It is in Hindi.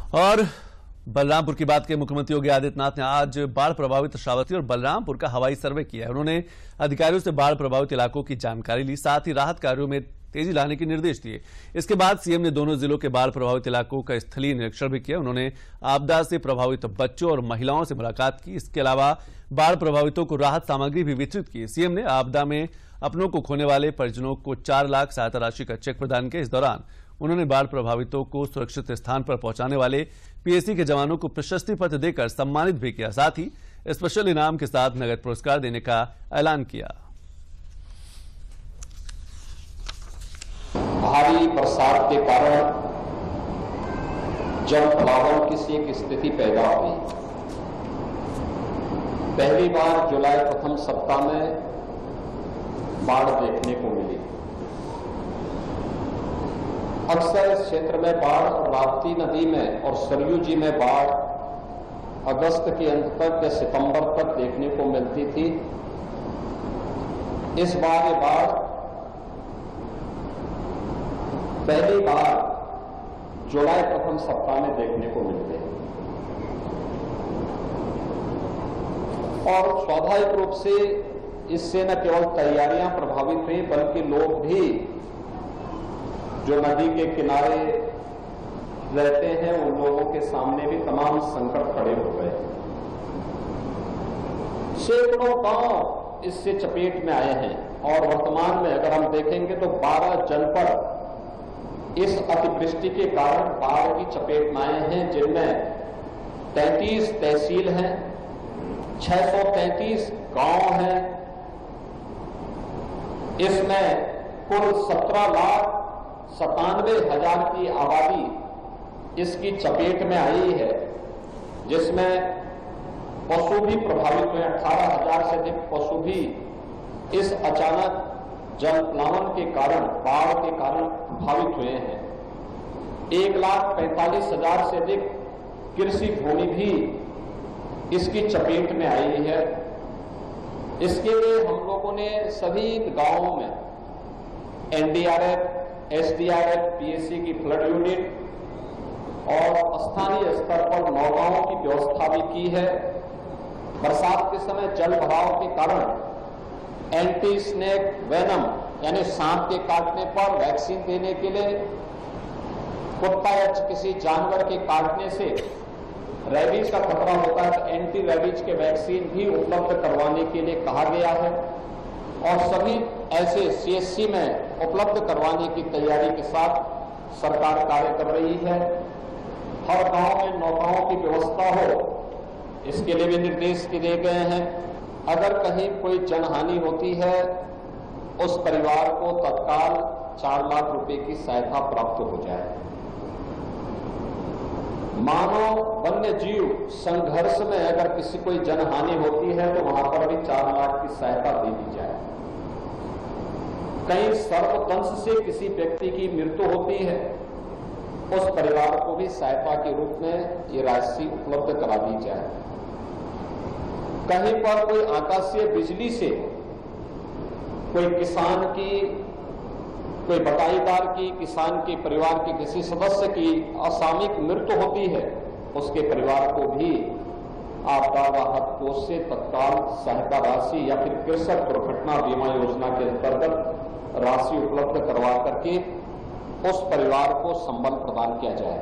और बलरामपुर की बात के मुख्यमंत्री योगी आदित्यनाथ ने आज बाढ़ प्रभावित श्रावस्ती और बलरामपुर का हवाई सर्वे किया है। उन्होंने अधिकारियों से बाढ़ प्रभावित इलाकों की जानकारी ली, साथ ही राहत कार्यों में तेजी लाने के निर्देश दिए। इसके बाद सीएम ने दोनों जिलों के बाढ़ प्रभावित इलाकों का स्थलीय निरीक्षण भी किया। उन्होंने आपदा से प्रभावित बच्चों और महिलाओं से मुलाकात की। इसके अलावा बाढ़ प्रभावितों को राहत सामग्री भी वितरित की। सीएम ने आपदा में अपनों को खोने वाले परिजनों को 4 लाख सहायता राशि का चेक प्रदान किया। इस दौरान उन्होंने बाढ़ प्रभावितों को सुरक्षित स्थान पर पहुंचाने वाले पीएसी के जवानों को प्रशस्ति पत्र देकर सम्मानित भी किया। साथ ही स्पेशल इनाम के साथ नगद पुरस्कार देने का ऐलान किया। भारी बरसात के कारण जल प्लावन की एक स्थिति पैदा हुई। पहली बार जुलाई प्रथम सप्ताह में बाढ़ देखने को मिली। अक्सर इस क्षेत्र में बाढ़ राप्ती नदी में और सरयू जी में बाढ़ अगस्त के अंत तक या सितंबर तक देखने को मिलती थी। इस बार ये बाढ़ पहली बार जुलाई प्रथम सप्ताह में देखने को मिल गई और स्वाभाविक रूप से इससे न केवल तैयारियां प्रभावित हुई बल्कि लोग भी जो नदी के किनारे रहते हैं उन लोगों के सामने भी तमाम संकट खड़े हो गए। सैकड़ों गांव इससे चपेट में आए हैं और वर्तमान में अगर हम देखेंगे तो 12 जनपद इस अतिवृष्टि के कारण बाढ़ की चपेट में आए हैं, जिनमें 33 तहसील हैं, 633 गांव हैं। इसमें कुल 17,97,000 की आबादी इसकी चपेट में आई है, जिसमें पशु भी प्रभावित हुए। 18,000 से अधिक पशु भी इस अचानक जल प्लावन के कारण, बाढ़ के कारण प्रभावित हुए हैं। 1,45,000 से अधिक कृषि भूमि भी इसकी चपेट में आई है। इसके लिए हम लोगों ने सभी गांवों में एनडीआरएफ, एसडीआरएफ, पीएसी की फ्लड यूनिट और स्थानीय स्तर पर नौकाओं की व्यवस्था भी की है। बरसात के समय जल भराव के कारण एंटी स्नेक वेनम यानी सांप के काटने पर वैक्सीन देने के लिए, कुत्ता या किसी जानवर के काटने से रेबीज का खतरा होता है तो एंटी रेबीज के वैक्सीन भी उपलब्ध करवाने के लिए कहा गया है और सभी ऐसे सीएससी में उपलब्ध करवाने की तैयारी के साथ सरकार कार्य कर रही है। हर गांव में नौकाओं की व्यवस्था हो, इसके लिए भी निर्देश दिए गए हैं। अगर कहीं कोई जनहानि होती है उस परिवार को तत्काल 4 लाख रुपए की सहायता प्राप्त हो जाए। मानव वन्य जीव संघर्ष में अगर किसी कोई जनहानि होती है तो वहां पर भी 4 लाख की सहायता दे दी जाए। कहीं सर्पदंश से किसी व्यक्ति की मृत्यु होती है, उस परिवार को भी सहायता के रूप में ये राशि उपलब्ध करा दी जाए। कहीं पर कोई आकाशीय बिजली से कोई किसान की, कोई बटाईदार की, किसान के परिवार के किसी सदस्य की असामयिक मृत्यु होती है, उसके परिवार को भी आपदा राहत कोष से तत्काल सहायता राशि या फिर कृषक दुर्घटना बीमा योजना के अंतर्गत राशि उपलब्ध करवा करके उस परिवार को संबल प्रदान किया जाए।